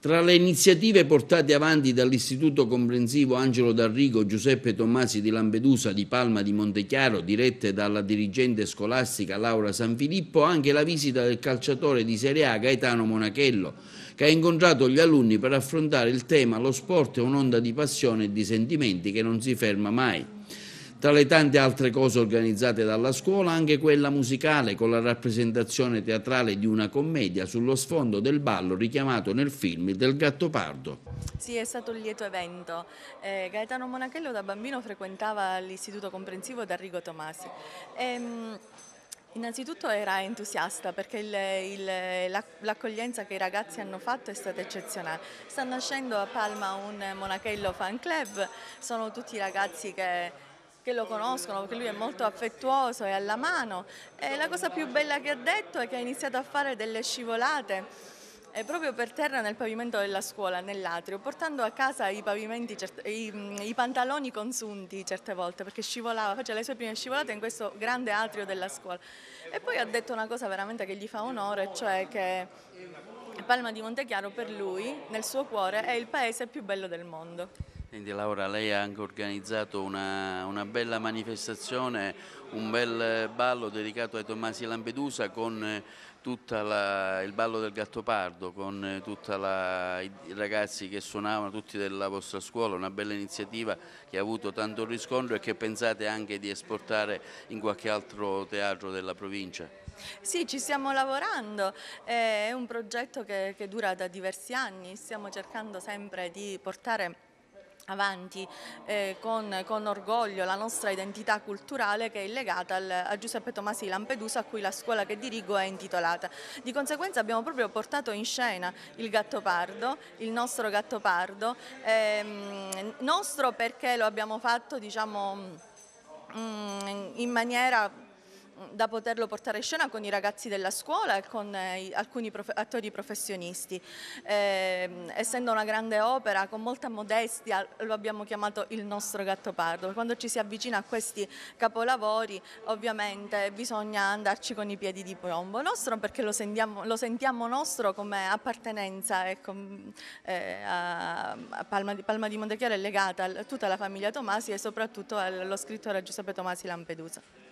Tra le iniziative portate avanti dall'Istituto Comprensivo Angelo D'Arrigo Giuseppe Tommasi di Lampedusa di Palma di Montechiaro, dirette dalla dirigente scolastica Laura Sanfilippo, anche la visita del calciatore di Serie A Gaetano Monachello, che ha incontrato gli alunni per affrontare il tema "Lo sport è un'onda di passione e di sentimenti che non si ferma mai". Tra le tante altre cose organizzate dalla scuola, anche quella musicale con la rappresentazione teatrale di una commedia sullo sfondo del ballo richiamato nel film del Gattopardo. Sì, è stato un lieto evento. Gaetano Monachello da bambino frequentava l'Istituto Comprensivo D'Arrigo Tomasi. Innanzitutto era entusiasta perché l'accoglienza che i ragazzi hanno fatto è stata eccezionale. Sta nascendo a Palma un Monachello fan club, sono tutti ragazzi che lo conoscono perché lui è molto affettuoso e alla mano. E la cosa più bella che ha detto è che ha iniziato a fare delle scivolate proprio per terra nel pavimento della scuola, nell'atrio, portando a casa i pantaloni consunti certe volte, perché scivolava, faceva le sue prime scivolate in questo grande atrio della scuola. E poi ha detto una cosa veramente che gli fa onore, cioè che Palma di Montechiaro per lui, nel suo cuore, è il paese più bello del mondo. Senti Laura, lei ha anche organizzato una bella manifestazione, un bel ballo dedicato ai Tommasi Lampedusa con il ballo del Gattopardo, con tutti i ragazzi che suonavano, tutti della vostra scuola, una bella iniziativa che ha avuto tanto riscontro e che pensate anche di esportare in qualche altro teatro della provincia. Sì, ci stiamo lavorando, è un progetto che dura da diversi anni, stiamo cercando sempre di portare avanti con orgoglio la nostra identità culturale che è legata a Giuseppe Tomasi di Lampedusa, a cui la scuola che dirigo è intitolata. Di conseguenza abbiamo proprio portato in scena il Gattopardo, il nostro Gattopardo, nostro perché lo abbiamo fatto, diciamo, in maniera da poterlo portare in scena con i ragazzi della scuola e con alcuni attori professionisti. Essendo una grande opera, con molta modestia lo abbiamo chiamato il nostro Gattopardo. Quando ci si avvicina a questi capolavori ovviamente bisogna andarci con i piedi di piombo. Nostro perché lo sentiamo nostro come appartenenza, ecco, a Palma di Montechiaro è legata a tutta la famiglia Tomasi e soprattutto allo scrittore Giuseppe Tomasi Lampedusa.